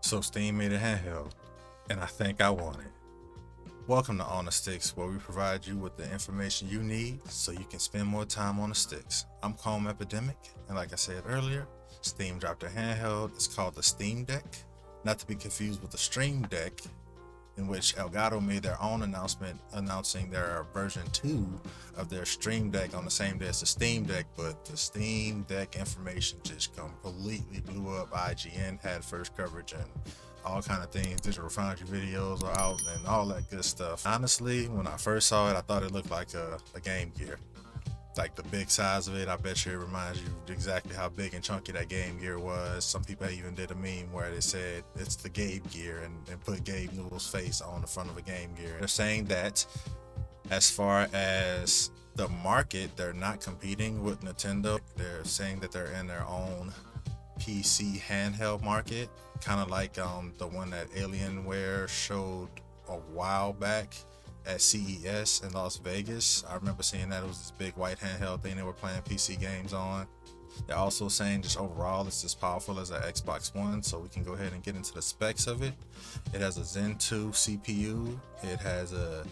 So Steam made a handheld, and I think I want it. Welcome to On the Sticks, where we provide you with the information you need so you can spend more time on the sticks. I'm Calm Epidemic, and like I said earlier, Steam dropped a handheld. It's called the Steam Deck, not to be confused with the Stream Deck, in which Elgato made their own announcement announcing their version 2 of their Stream Deck on the same day as the Steam Deck, but the Steam Deck information just completely blew up. IGN had first coverage and all kind of things. Digital Foundry videos are out and all that good stuff. Honestly, when I first saw it, I thought it looked like a Game Gear. Like the big size of it, I bet you it reminds you exactly how big and chunky that Game Gear was. Some people even did a meme where they said it's the Game Gear and put Gabe Newell's face on the front of a Game Gear. They're saying that as far as the market, they're not competing with Nintendo. They're saying that they're in their own PC handheld market, kind of like the one that Alienware showed a while back at CES in Las Vegas. I remember seeing that it was this big white handheld thing they were playing PC games on. They're also saying just overall it's as powerful as an Xbox One, so we can go ahead and get into the specs of it. It has a Zen 2 CPU. It has a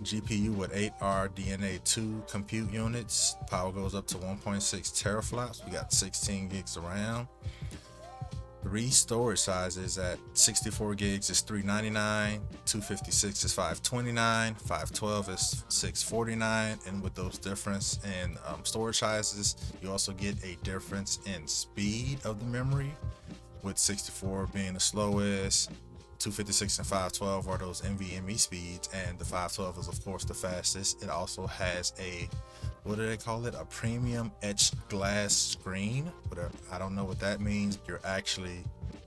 GPU with 8 RDNA 2 compute units. Power goes up to 1.6 teraflops. We got 16 gigs of RAM. 3 storage sizes. At 64 gigs is $399, 256 is $529, 512 is $649, and with those difference in storage sizes, you also get a difference in speed of the memory, with 64 being the slowest, 256 and 512 are those NVMe speeds, and the 512 is of course the fastest. It also has a, what do they call it, a premium etched glass screen. Whatever, I don't know what that means. You're actually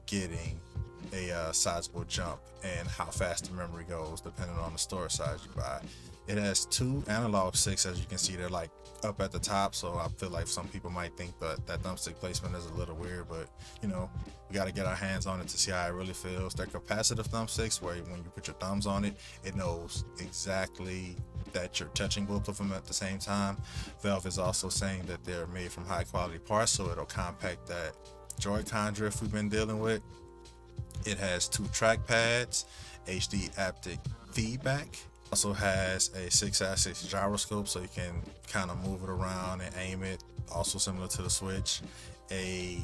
getting a sizable jump in how fast the memory goes depending on the storage size you buy. It has 2 analog sticks, as you can see. They're like up at the top, so I feel like some people might think that thumbstick placement is a little weird, but you know, we got to get our hands on it to see how it really feels. They're capacitive thumbsticks, where when you put your thumbs on it, it knows exactly that you're touching both of them at the same time. Valve is also saying that they're made from high quality parts, so it'll compact that Joy-Con drift we've been dealing with. It has 2 track pads, HD haptic feedback. Also has a 6-axis gyroscope, so you can kind of move it around and aim it, also similar to the Switch. A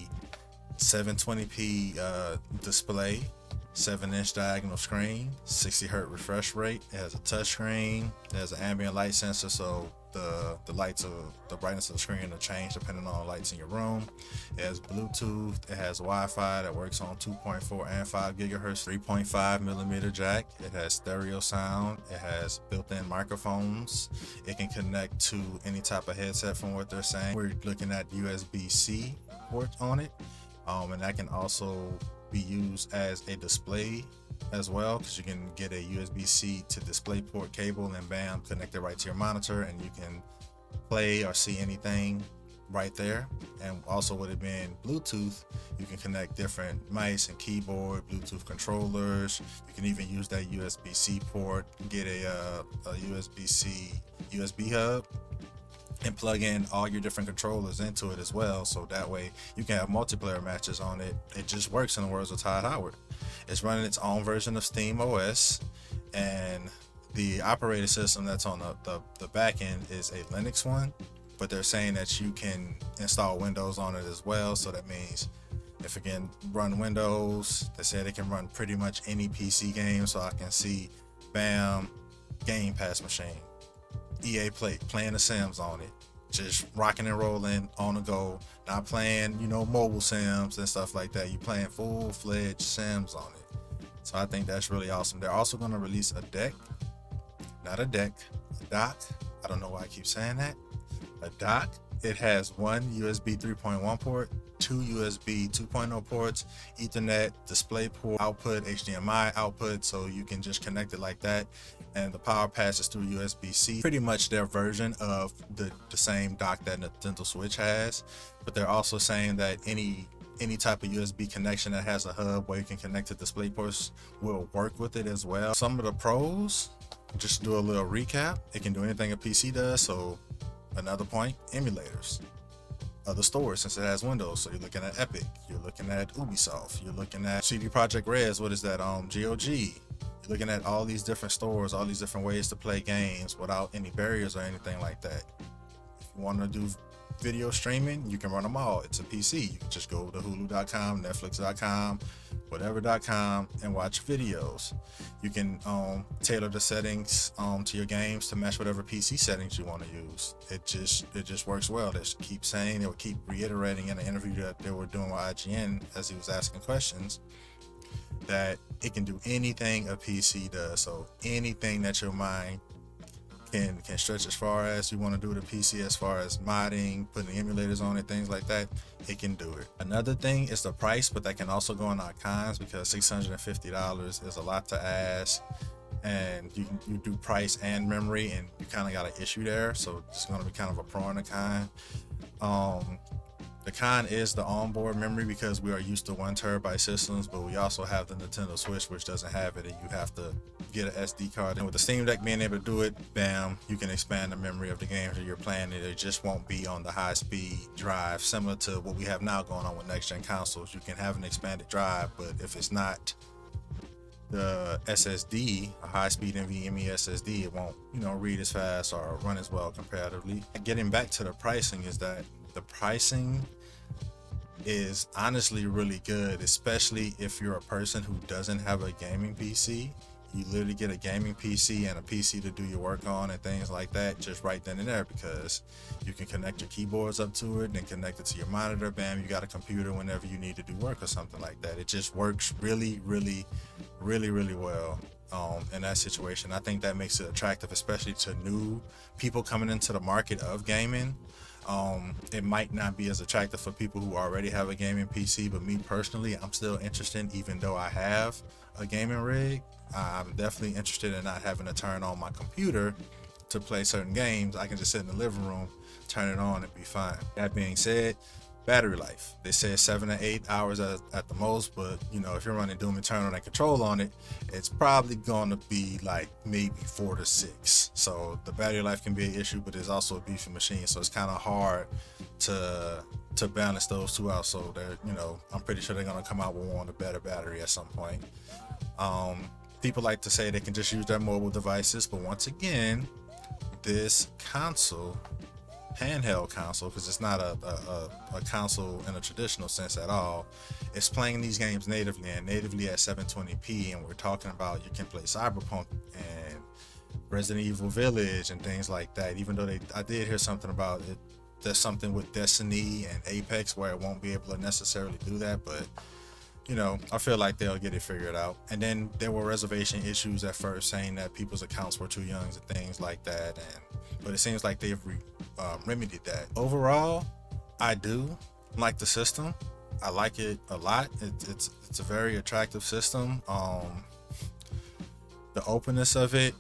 720p display, 7-inch diagonal screen, 60Hz refresh rate. It has a touch screen. It has an ambient light sensor, so the lights of the brightness of the screen will change depending on the lights in your room. It has Bluetooth. It has Wi-Fi that works on 2.4 and 5 gigahertz, 3.5 millimeter jack. It has stereo sound. It has built-in microphones. It can connect to any type of headset from what they're saying. We're looking at USB-C port on it, and that can also be used as a display as well, because you can get a USB-C to display port cable and bam, connect it right to your monitor, and you can play or see anything right there. And also with it being Bluetooth, you can connect different mice and keyboard, Bluetooth controllers. You can even use that USB-C port, get a USB-C USB hub, and plug in all your different controllers into it as well, so that way you can have multiplayer matches on it. It just works, in the words of Todd Howard. It's running its own version of Steam OS, and the operating system that's on the back end is a Linux one, but they're saying that you can install Windows on it as well. So that means if it can run Windows, they said it can run pretty much any PC game. So I can see, bam, Game Pass machine, EA Play, playing the Sims on it, just rocking and rolling on the go, not playing, mobile Sims and stuff like that. You playing full-fledged Sims on it. So I think that's really awesome. They're also going to release a deck, not a deck, a dock. I don't know why I keep saying that. A dock. It has 1 USB 3.1 port, 2 USB 2.0 ports, Ethernet, DisplayPort output, HDMI output, so you can just connect it like that. And the power passes through USB-C. Pretty much their version of the same dock that Nintendo Switch has. But they're also saying that any type of USB connection that has a hub where you can connect to DisplayPorts will work with it as well. Some of the pros, just to do a little recap, it can do anything a PC does. So another point, emulators. other stores since it has Windows. So you're looking at Epic, you're looking at Ubisoft, you're looking at CD Projekt Red's, what is that, GOG. You're looking at all these different stores, all these different ways to play games without any barriers or anything like that. If you want to do video streaming, you can run them all. It's a PC. You can just go to hulu.com, netflix.com, whatever.com, and watch videos. You can tailor the settings to your games to match whatever PC settings you want to use. It just works well. They keep saying, they would keep reiterating in the interview that they were doing with IGN as he was asking questions, that it can do anything a PC does. So anything that your mind can stretch as far as you want to do with a PC, as far as modding, putting emulators on it, things like that, it can do it. Another thing is the price, but that can also go in our cons, because $650 is a lot to ask, and you do price and memory, and you kind of got an issue there. So it's going to be kind of a pro and a con. The con is the onboard memory, because we are used to 1 terabyte systems, but we also have the Nintendo Switch, which doesn't have it, and you have to get an SD card. And with the Steam Deck being able to do it, bam, you can expand the memory of the games that you're playing. It just won't be on the high-speed drive, similar to what we have now going on with next-gen consoles. You can have an expanded drive, but if it's not the SSD, a high-speed NVMe SSD, it won't, read as fast or run as well comparatively. Getting back to the pricing, is that the pricing is honestly really good, especially if you're a person who doesn't have a gaming PC. You literally get a gaming PC and a PC to do your work on and things like that just right then and there, because you can connect your keyboards up to it and connect it to your monitor. Bam, you got a computer whenever you need to do work or something like that. It just works really well in that situation. I think that makes it attractive, especially to new people coming into the market of gaming. It might not be as attractive for people who already have a gaming PC, but me personally, I'm still interested. Even though I have a gaming rig, I'm definitely interested in not having to turn on my computer to play certain games. I can just sit in the living room, turn it on, and be fine. That being said, battery life, they say 7 to 8 hours at the most, but if you're running Doom Eternal and Control on it, it's probably going to be like maybe 4 to 6. So the battery life can be an issue, but it's also a beefy machine, so it's kind of hard to balance those two out. So they're, I'm pretty sure they're going to come out with one with a better battery at some point. People like to say they can just use their mobile devices, but once again, this console, handheld console, because it's not a console in a traditional sense at all, it's playing these games natively at 720p, and we're talking about you can play Cyberpunk and Resident Evil Village and things like that. Even though I did hear something about it, there's something with Destiny and Apex where it won't be able to necessarily do that, but I feel like they'll get it figured out. And then there were reservation issues at first, saying that people's accounts were too young and things like that, but it seems like they've remedied that. Overall, I do like the system. I like it a lot. It's a very attractive system. The openness of it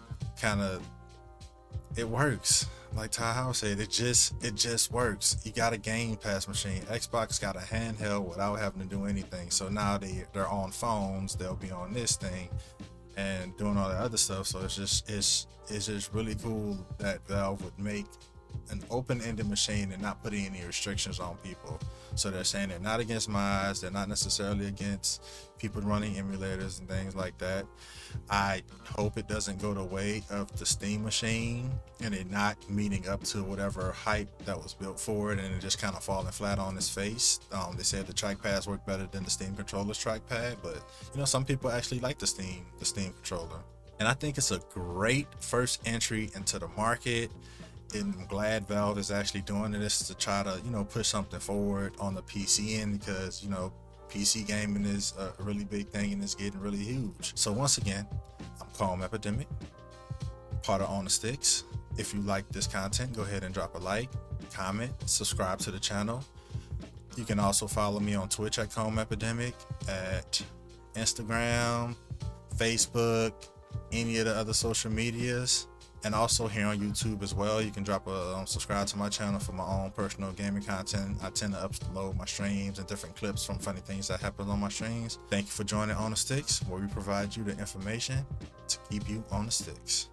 it works. Like Ty said, it just works. You got a Game Pass machine. Xbox got a handheld without having to do anything. So now they're on phones. They'll be on this thing and doing all that other stuff. So it's just really cool that Valve would make an open-ended machine and not putting any restrictions on people. So they're saying they're not against mods, they're not necessarily against people running emulators and things like that. I hope it doesn't go the way of the Steam machine and it not meeting up to whatever hype that was built for it, and it just kind of falling flat on its face. They said the trackpads work better than the Steam controller's trackpad, but some people actually like the Steam controller, and I think it's a great first entry into the market. And I'm glad Valve is actually doing this to try to, push something forward on the PC end, because, PC gaming is a really big thing and it's getting really huge. So once again, I'm Calm Epidemic, part of On the Sticks. If you like this content, go ahead and drop a like, comment, subscribe to the channel. You can also follow me on Twitch at Calm Epidemic, at Instagram, Facebook, any of the other social medias. And also here on YouTube as well. You can drop a subscribe to my channel for my own personal gaming content. I tend to upload my streams and different clips from funny things that happen on my streams. Thank you for joining On the Sticks, where we provide you the information to keep you on the sticks.